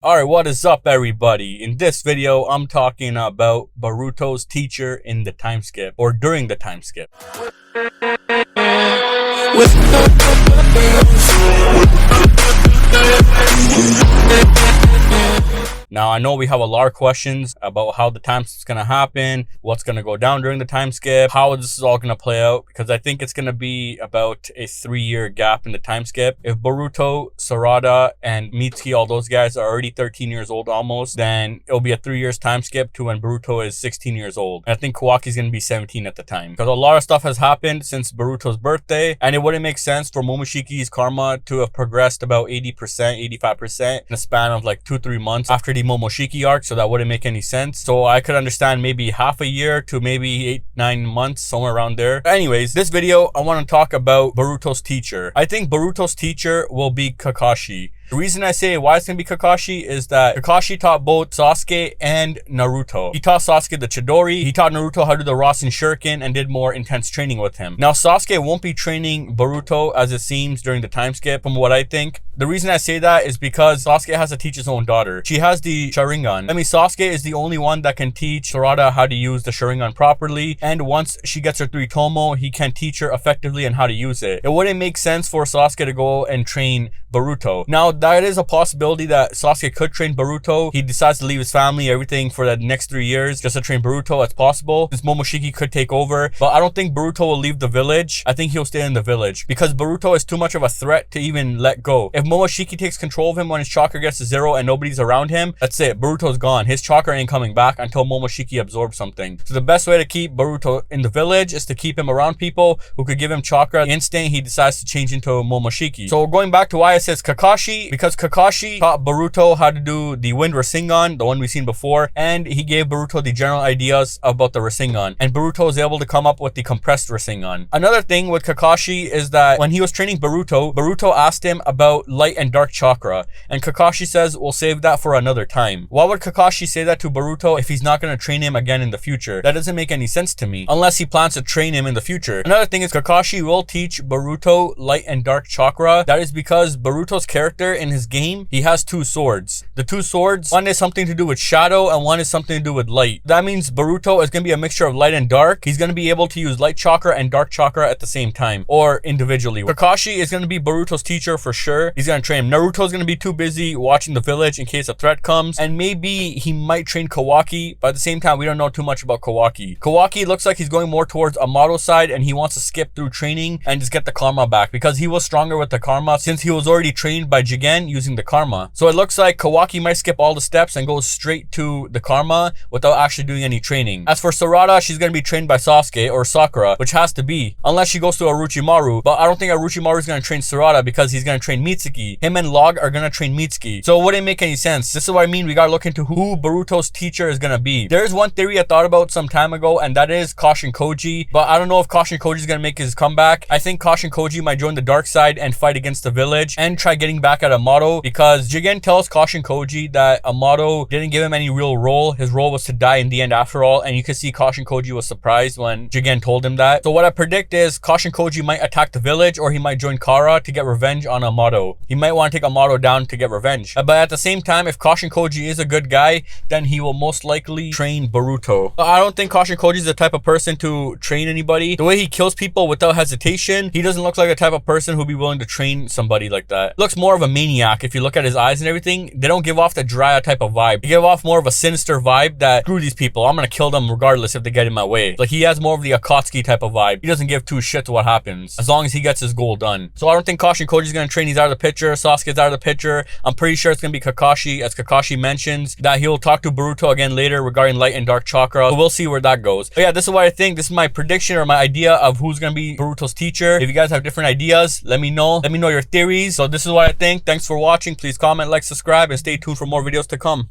Alright, what is up everybody? In this video, I'm talking about Boruto's teacher in the time skip, or during the time skip. Now, I know we have a lot of questions about how the time skip's gonna happen, what's gonna go down during the time skip, how this is all gonna play out, because I think it's gonna be about a 3-year gap in the time skip. If Boruto, Sarada, and Mitsuki, all those guys are already 13 years old almost, then it'll be a 3 years time skip to when Boruto is 16 years old. And I think Kawaki's gonna be 17 at the time. Because a lot of stuff has happened since Boruto's birthday, and it wouldn't make sense for Momoshiki's karma to have progressed about 80%, 85% in a span of like 2-3 months after the Momoshiki arc, so that wouldn't make any sense. So I could understand maybe half a year to maybe 8-9 months, somewhere around there. Anyways, this video I want to talk about Boruto's teacher. I think Boruto's teacher will be Kakashi. The reason I say why it's gonna be Kakashi is that Kakashi taught both Sasuke and Naruto. He taught Sasuke the Chidori, he taught Naruto how to do the Rasen Shuriken, and did more intense training with him. Now Sasuke won't be training Boruto as it seems during the time skip, from what I think. The reason I say that is because Sasuke has to teach his own daughter. She has the Sharingan. I mean, Sasuke is the only one that can teach Sarada how to use the Sharingan properly, and once she gets her 3 Tomo, he can teach her effectively on how to use it. It wouldn't make sense for Sasuke to go and train Boruto. Now, that is a possibility that Sasuke could train Boruto. He decides to leave his family, everything for the next 3 years just to train Boruto. It's possible. This Momoshiki could take over, but I don't think Boruto will leave the village. I think he'll stay in the village because Boruto is too much of a threat to even let go. If Momoshiki takes control of him when his chakra gets to 0 and nobody's around him, that's it. Boruto's gone. His chakra ain't coming back until Momoshiki absorbs something. So the best way to keep Boruto in the village is to keep him around people who could give him chakra the instant he decides to change into Momoshiki. So going back to why it says Kakashi, because Kakashi taught Boruto how to do the Wind Rasengan, the one we've seen before, and he gave Boruto the general ideas about the Rasengan, and Boruto was able to come up with the compressed Rasengan. Another thing with Kakashi is that when he was training Boruto, Boruto asked him about light and dark chakra, and Kakashi says we'll save that for another time. Why would Kakashi say that to Boruto if he's not going to train him again in the future? That doesn't make any sense to me, unless he plans to train him in the future. Another thing is Kakashi will teach Boruto light and dark chakra. That is because Boruto's character in his game, he has 2 swords. The 2 swords, one is something to do with shadow and one is something to do with light. That means Boruto is going to be a mixture of light and dark. He's going to be able to use light chakra and dark chakra at the same time, or individually. Kakashi is going to be Boruto's teacher for sure. He's going to train him. Naruto's going to be too busy watching the village in case a threat comes, and maybe he might train Kawaki, but at the same time we don't know too much about Kawaki. Kawaki looks like he's going more towards Amado's side, and he wants to skip through training and just get the karma back because he was stronger with the karma since he was already trained by Jougan using the karma. So it looks like Kawaki might skip all the steps and go straight to the karma without actually doing any training. As for Sarada, she's going to be trained by Sasuke or Sakura, which has to be, unless she goes to Orochimaru, but I don't think Orochimaru is going to train Sarada because he's going to train Mitsuki. Him and Log are going to train Mitsuki, so it wouldn't make any sense. This is what I mean, we got to look into who Boruto's teacher is going to be. There's one theory I thought about some time ago, and that is Kashin Koji, but I don't know if Kashin Koji is going to make his comeback. I think Kashin Koji might join the dark side and fight against the village and try getting back at Amado, because Jigen tells Kashin Koji that Amado didn't give him any real role. His role was to die in the end after all, and you can see Kashin Koji was surprised when Jigen told him that. So what I predict is Kashin Koji might attack the village, or he might join Kara to get revenge on Amado. He might want to take Amado down to get revenge. But at the same time, if Kashin Koji is a good guy, then he will most likely train Boruto. But I don't think Kashin Koji is the type of person to train anybody. The way he kills people without hesitation, he doesn't look like the type of person who'd be willing to train somebody like that. Looks more of a maniac if you look at his eyes and everything. They don't give off the Jiraiya type of vibe. They give off more of a sinister vibe that screw these people, I'm gonna kill them regardless if they get in my way. Like, he has more of the Akatsuki type of vibe. He doesn't give 2 shits what happens as long as he gets his goal done. So I don't think Kashin Koji is gonna train. He's out of the picture. Sasuke's out of the picture. I'm pretty sure it's gonna be Kakashi, as Kakashi mentions that he'll talk to Boruto again later regarding light and dark chakra. So we'll see where that goes. But yeah, this is what I think. This is my prediction or my idea of who's gonna be Boruto's teacher. If you guys have different ideas, let me know. Let me know your theories. So this is what I think. Thanks for watching. Please comment, like, subscribe, and stay tuned for more videos to come.